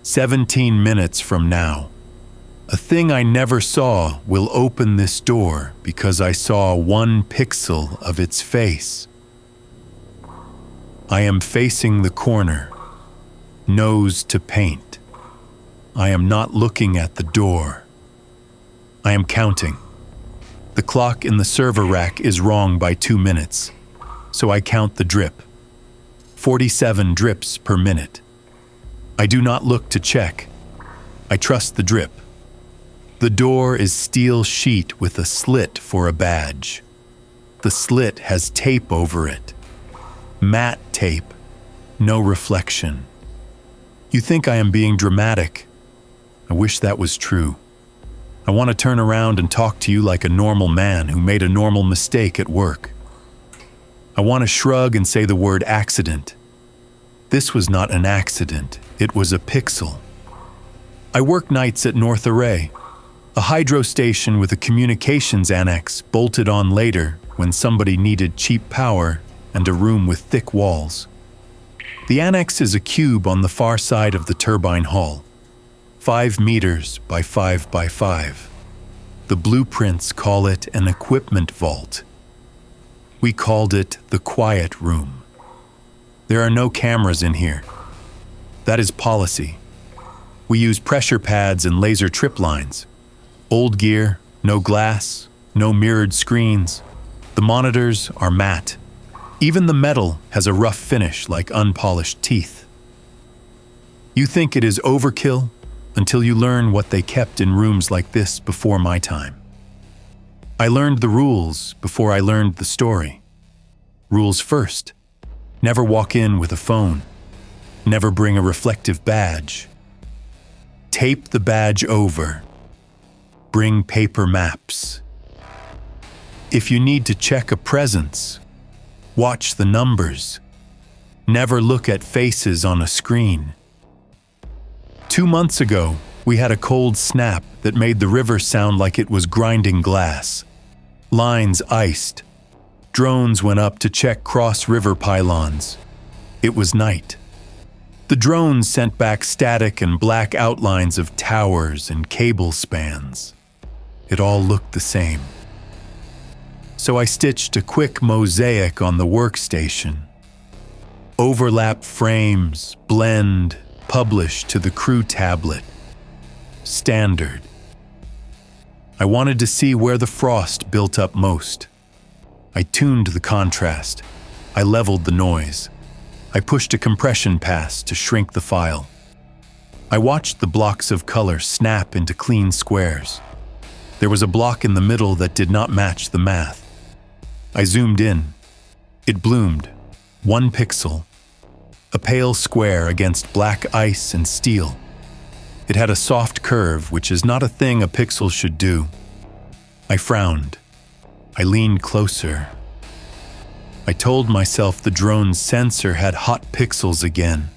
17 minutes from now. A thing I never saw will open this door because I saw 1 pixel of its face. I am facing the corner, nose to paint. I am not looking at the door. I am counting. The clock in the server rack is wrong by 2 minutes, so I count the drip. 47 drips per minute. I do not look to check. I trust the drip. The door is steel sheet with a slit for a badge. The slit has tape over it. Matte tape. No reflection. You think I am being dramatic. I wish that was true. I want to turn around and talk to you like a normal man who made a normal mistake at work. I want to shrug and say the word accident. This was not an accident. It was a pixel. I work nights at North Array, a hydro station with a communications annex bolted on later when somebody needed cheap power and a room with thick walls. The annex is a cube on the far side of the turbine hall, 5 meters by 5 by 5. The blueprints call it an equipment vault. We called it the quiet room. There are no cameras in here. That is policy. We use pressure pads and laser trip lines. Old gear, no glass, no mirrored screens. The monitors are matte. Even the metal has a rough finish like unpolished teeth. You think it is overkill until you learn what they kept in rooms like this before my time. I learned the rules before I learned the story. Rules first. Never walk in with a phone. Never bring a reflective badge. Tape the badge over. Bring paper maps. If you need to check a presence, watch the numbers. Never look at faces on a screen. 2 months ago, we had a cold snap that made the river sound like it was grinding glass. Lines iced. Drones went up to check cross-river pylons. It was night. The drones sent back static and black outlines of towers and cable spans. It all looked the same. So I stitched a quick mosaic on the workstation. Overlap frames, blend, publish to the crew tablet. Standard. I wanted to see where the frost built up most. I tuned the contrast. I leveled the noise. I pushed a compression pass to shrink the file. I watched the blocks of color snap into clean squares. There was a block in the middle that did not match the math. I zoomed in. It bloomed. 1 pixel. A pale square against black ice and steel. It had a soft curve, which is not a thing a pixel should do. I frowned. I leaned closer. I told myself the drone's sensor had hot pixels again.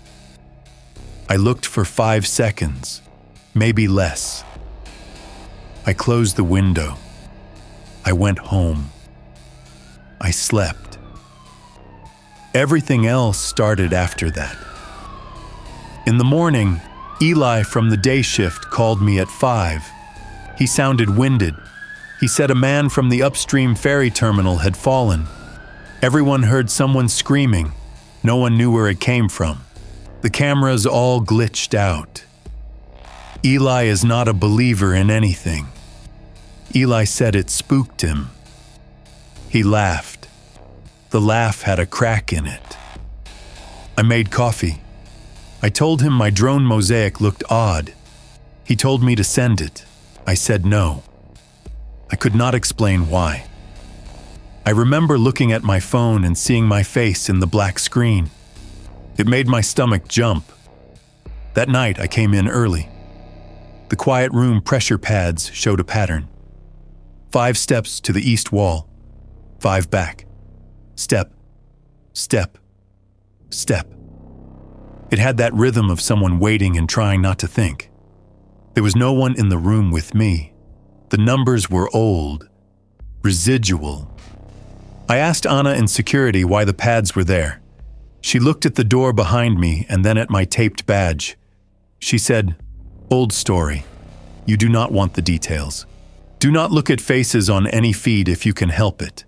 I looked for 5 seconds, maybe less. I closed the window. I went home. I slept. Everything else started after that. In the morning, Eli from the day shift called me at 5. He sounded winded. He said a man from the upstream ferry terminal had fallen. Everyone heard someone screaming. No one knew where it came from. The cameras all glitched out. Eli is not a believer in anything. Eli said it spooked him. He laughed. The laugh had a crack in it. I made coffee. I told him my drone mosaic looked odd. He told me to send it. I said no. I could not explain why. I remember looking at my phone and seeing my face in the black screen. It made my stomach jump. That night I came in early. The quiet room pressure pads showed a pattern. 5 steps to the east wall, 5 back. Step, step, step. It had that rhythm of someone waiting and trying not to think. There was no one in the room with me. The numbers were old, residual. I asked Anna in security why the pads were there. She looked at the door behind me and then at my taped badge. She said, "Old story. You do not want the details. Do not look at faces on any feed if you can help it."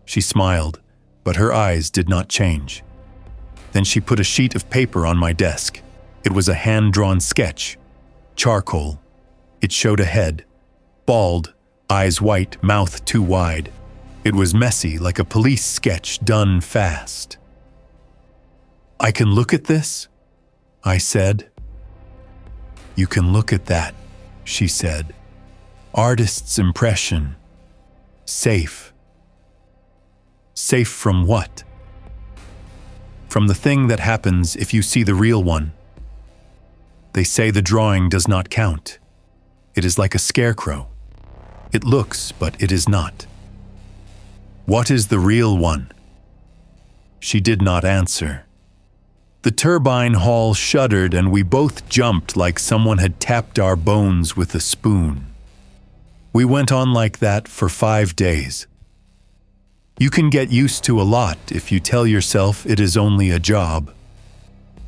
She smiled, but her eyes did not change. Then she put a sheet of paper on my desk. It was a hand-drawn sketch. Charcoal. It showed a head. Bald, eyes white, mouth too wide. It was messy, like a police sketch done fast. "I can look at this?" I said. "You can look at that," she said. "Artist's impression. Safe." Safe from what? From the thing that happens if you see the real one. They say the drawing does not count. It is like a scarecrow. It looks, but it is not. What is the real one? She did not answer. The turbine hall shuddered and we both jumped like someone had tapped our bones with a spoon. We went on like that for 5 days. You can get used to a lot if you tell yourself it is only a job.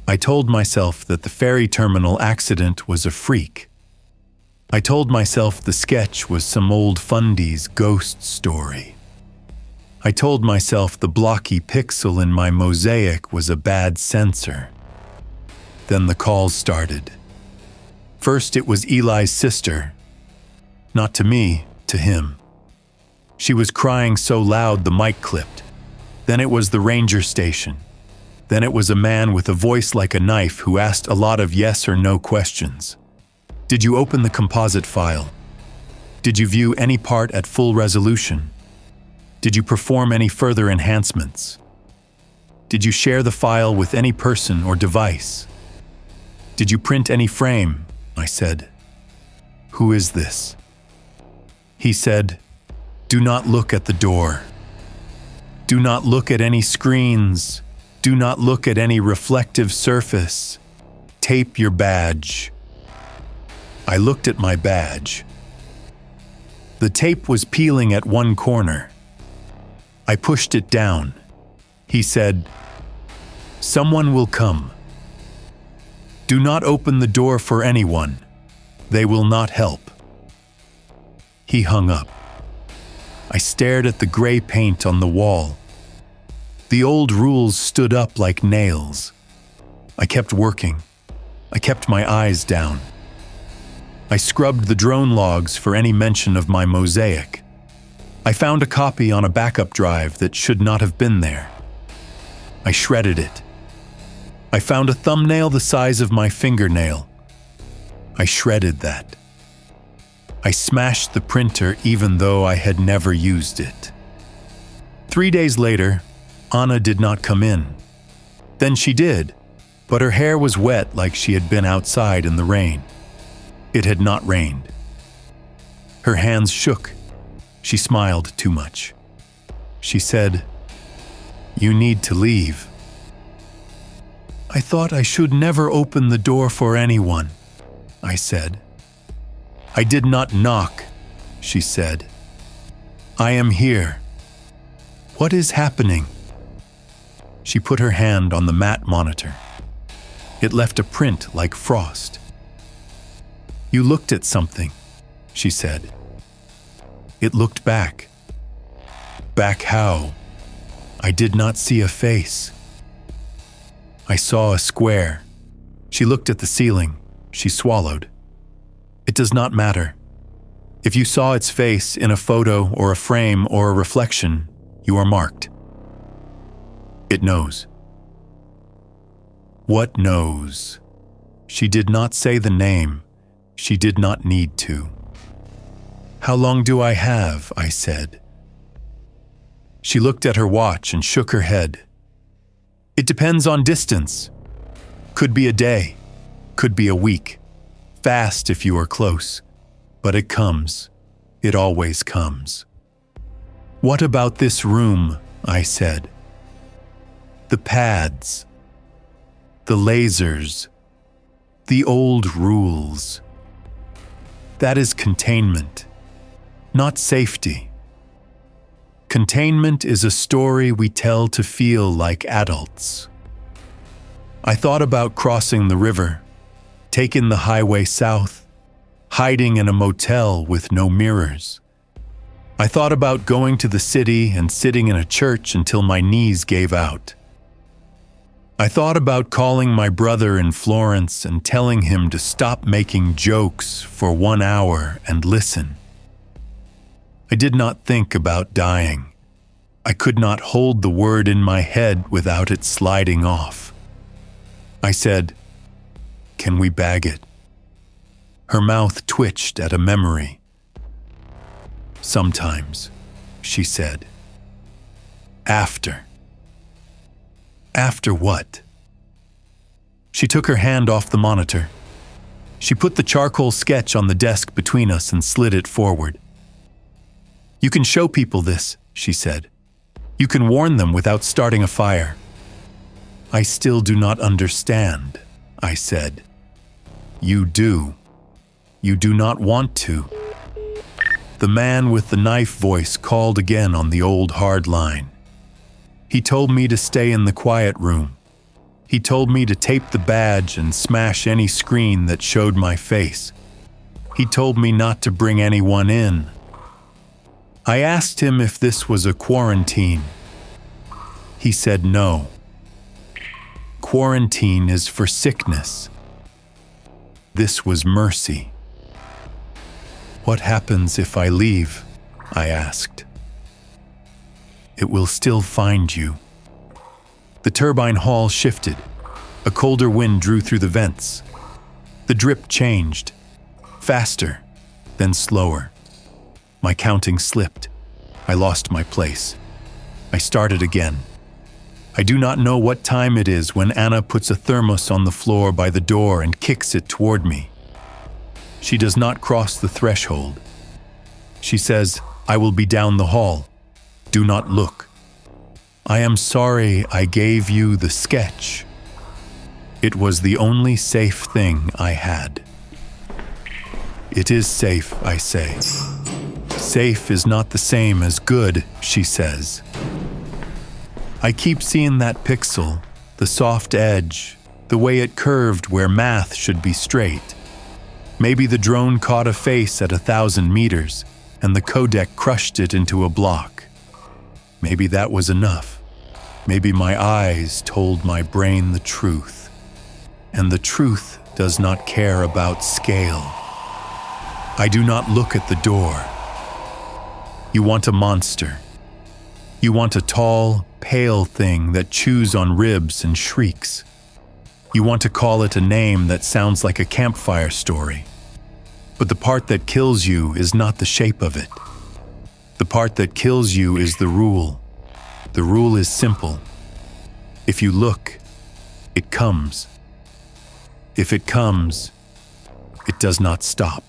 I told myself that the ferry terminal accident was a freak. I told myself the sketch was some old fundie's ghost story. I told myself the blocky pixel in my mosaic was a bad sensor. Then the calls started. First it was Eli's sister. Not to me, to him. She was crying so loud the mic clipped. Then it was the ranger station. Then it was a man with a voice like a knife who asked a lot of yes or no questions. Did you open the composite file? Did you view any part at full resolution? Did you perform any further enhancements? Did you share the file with any person or device? Did you print any frame? I said. Who is this? He said, do not look at the door. Do not look at any screens. Do not look at any reflective surface. Tape your badge. I looked at my badge. The tape was peeling at one corner. I pushed it down. He said, someone will come. Do not open the door for anyone. They will not help. He hung up. I stared at the gray paint on the wall. The old rules stood up like nails. I kept working. I kept my eyes down. I scrubbed the drone logs for any mention of my mosaic. I found a copy on a backup drive that should not have been there. I shredded it. I found a thumbnail the size of my fingernail. I shredded that. I smashed the printer even though I had never used it. 3 days later, Anna did not come in. Then she did, but her hair was wet like she had been outside in the rain. It had not rained. Her hands shook. She smiled too much. She said, "You need to leave." I thought I should never open the door for anyone, I said. I did not knock, she said. I am here. What is happening? She put her hand on the matte monitor. It left a print like frost. You looked at something, she said. It looked back. Back how? I did not see a face. I saw a square. She looked at the ceiling. She swallowed. It does not matter. If you saw its face in a photo or a frame or a reflection, you are marked. It knows. What knows? She did not say the name. She did not need to. How long do I have? I said. She looked at her watch and shook her head. It depends on distance. Could be a day. Could be a week. Fast if you are close. But it comes. It always comes. What about this room? I said. The pads. The lasers. The old rules. That is containment, not safety. Containment is a story we tell to feel like adults. I thought about crossing the river, taken the highway south, hiding in a motel with no mirrors. I thought about going to the city and sitting in a church until my knees gave out. I thought about calling my brother in Florence and telling him to stop making jokes for 1 hour and listen. I did not think about dying. I could not hold the word in my head without it sliding off. I said, "Can we bag it?" Her mouth twitched at a memory. "Sometimes," she said. "After." After what? She took her hand off the monitor. She put the charcoal sketch on the desk between us and slid it forward. "You can show people this," she said. "You can warn them without starting a fire." "I still do not understand," I said. "You do. You do not want to." The man with the knife voice called again on the old hard line. He told me to stay in the quiet room. He told me to tape the badge and smash any screen that showed my face. He told me not to bring anyone in. I asked him if this was a quarantine. He said no. Quarantine is for sickness. This was mercy. "What happens if I leave?" I asked. "It will still find you." The turbine hall shifted. A colder wind drew through the vents. The drip changed. Faster, then slower. My counting slipped. I lost my place. I started again. I do not know what time it is when Anna puts a thermos on the floor by the door and kicks it toward me. She does not cross the threshold. She says, "I will be down the hall. Do not look. I am sorry I gave you the sketch." It was the only safe thing I had. "It is safe," I say. "Safe is not the same as good," she says. I keep seeing that pixel, the soft edge, the way it curved where math should be straight. Maybe the drone caught a face at 1,000 meters, and the codec crushed it into a block. Maybe that was enough. Maybe my eyes told my brain the truth. And the truth does not care about scale. I do not look at the door. You want a monster. You want a tall, pale thing that chews on ribs and shrieks. You want to call it a name that sounds like a campfire story. But the part that kills you is not the shape of it. The part that kills you is the rule. The rule is simple. If you look, it comes. If it comes, it does not stop.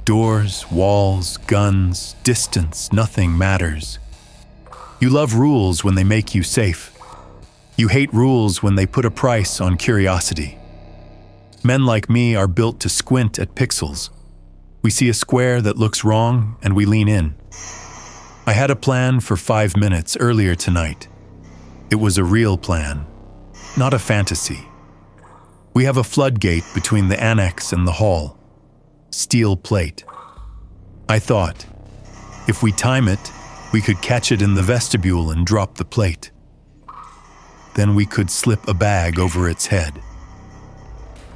Doors, walls, guns, distance, nothing matters. You love rules when they make you safe. You hate rules when they put a price on curiosity. Men like me are built to squint at pixels. We see a square that looks wrong and we lean in. I had a plan for 5 minutes earlier tonight. It was a real plan, not a fantasy. We have a floodgate between the annex and the hall. Steel plate. I thought, if we time it, we could catch it in the vestibule and drop the plate. Then we could slip a bag over its head.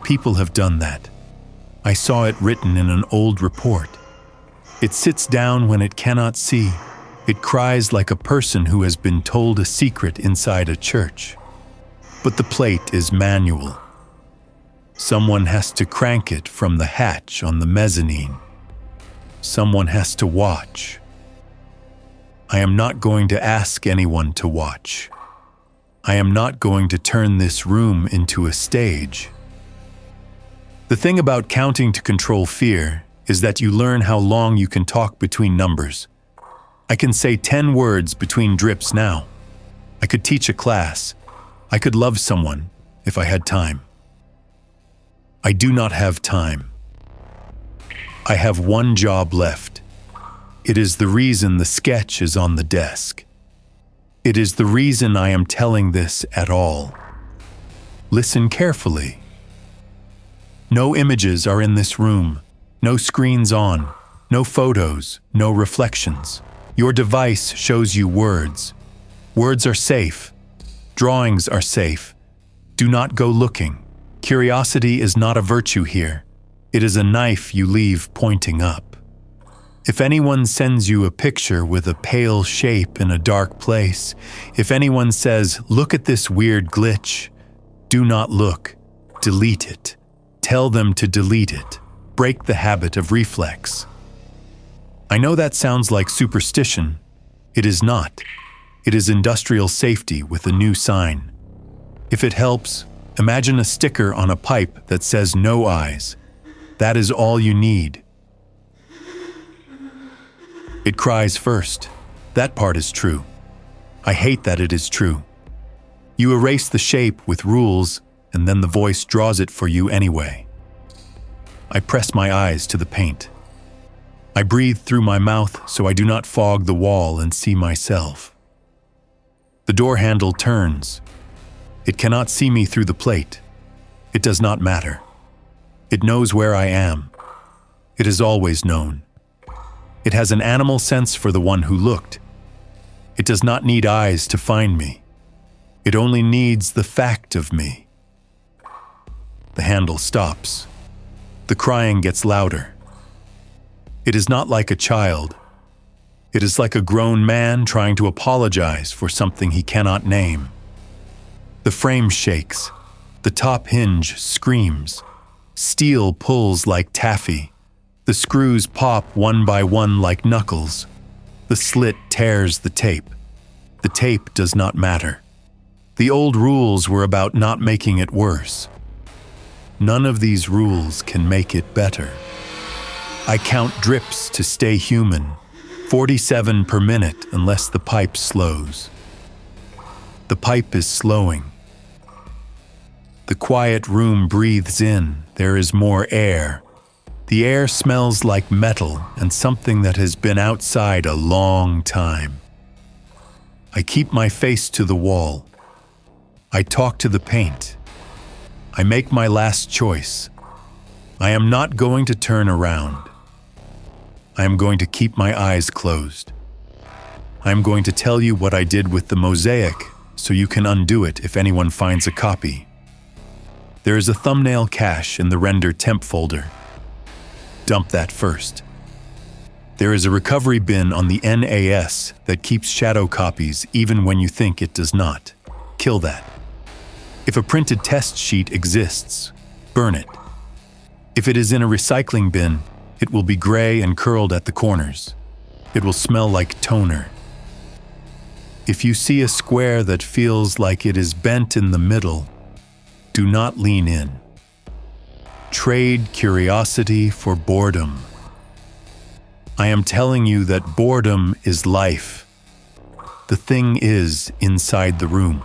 People have done that. I saw it written in an old report. It sits down when it cannot see. It cries like a person who has been told a secret inside a church. But the plate is manual. Someone has to crank it from the hatch on the mezzanine. Someone has to watch. I am not going to ask anyone to watch. I am not going to turn this room into a stage. The thing about counting to control fear is that you learn how long you can talk between numbers. I can say 10 words between drips now. I could teach a class. I could love someone if I had time. I do not have time. I have one job left. It is the reason the sketch is on the desk. It is the reason I am telling this at all. Listen carefully. No images are in this room. No screens on. No photos. No reflections. Your device shows you words. Words are safe. Drawings are safe. Do not go looking. Curiosity is not a virtue here. It is a knife you leave pointing up. If anyone sends you a picture with a pale shape in a dark place, if anyone says, "Look at this weird glitch," do not look. Delete it. Tell them to delete it. Break the habit of reflex. I know that sounds like superstition. It is not. It is industrial safety with a new sign. If it helps, imagine a sticker on a pipe that says "No eyes." That is all you need. It cries first. That part is true. I hate that it is true. You erase the shape with rules, and then the voice draws it for you anyway. I press my eyes to the paint. I breathe through my mouth so I do not fog the wall and see myself. The door handle turns. It cannot see me through the plate. It does not matter. It knows where I am. It has always known. It has an animal sense for the one who looked. It does not need eyes to find me. It only needs the fact of me. The handle stops. The crying gets louder. It is not like a child. It is like a grown man trying to apologize for something he cannot name. The frame shakes. The top hinge screams. Steel pulls like taffy. The screws pop one by one like knuckles. The slit tears the tape. The tape does not matter. The old rules were about not making it worse. None of these rules can make it better. I count drips to stay human, 47 per minute unless the pipe slows. The pipe is slowing. The quiet room breathes in. There is more air. The air smells like metal and something that has been outside a long time. I keep my face to the wall. I talk to the paint. I make my last choice. I am not going to turn around. I am going to keep my eyes closed. I am going to tell you what I did with the mosaic so you can undo it if anyone finds a copy. There is a thumbnail cache in the render temp folder. Dump that first. There is a recovery bin on the NAS that keeps shadow copies even when you think it does not. Kill that. If a printed test sheet exists, burn it. If it is in a recycling bin, it will be gray and curled at the corners. It will smell like toner. If you see a square that feels like it is bent in the middle, do not lean in. Trade curiosity for boredom. I am telling you that boredom is life. The thing is inside the room.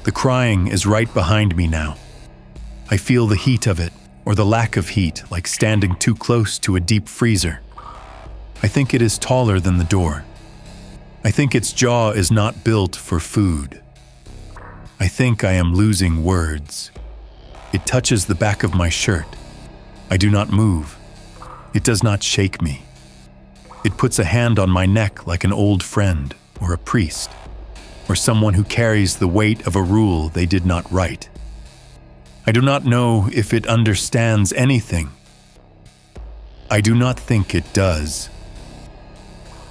The crying is right behind me now. I feel the heat of it, or the lack of heat, like standing too close to a deep freezer. I think it is taller than the door. I think its jaw is not built for food. I think I am losing words. It touches the back of my shirt. I do not move. It does not shake me. It puts a hand on my neck like an old friend, or a priest, or someone who carries the weight of a rule they did not write. I do not know if it understands anything. I do not think it does.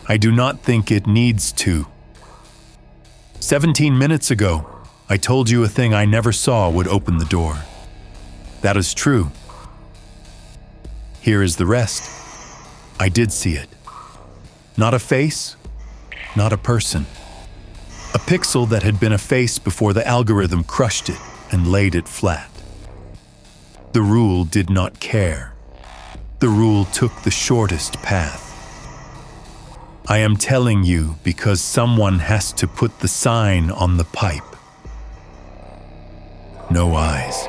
I do not think it needs to. 17 minutes ago, I told you a thing I never saw would open the door. That is true. Here is the rest. I did see it. Not a face, not a person. A pixel that had been a face before the algorithm crushed it and laid it flat. The rule did not care. The rule took the shortest path. I am telling you because someone has to put the sign on the pipe. No eyes.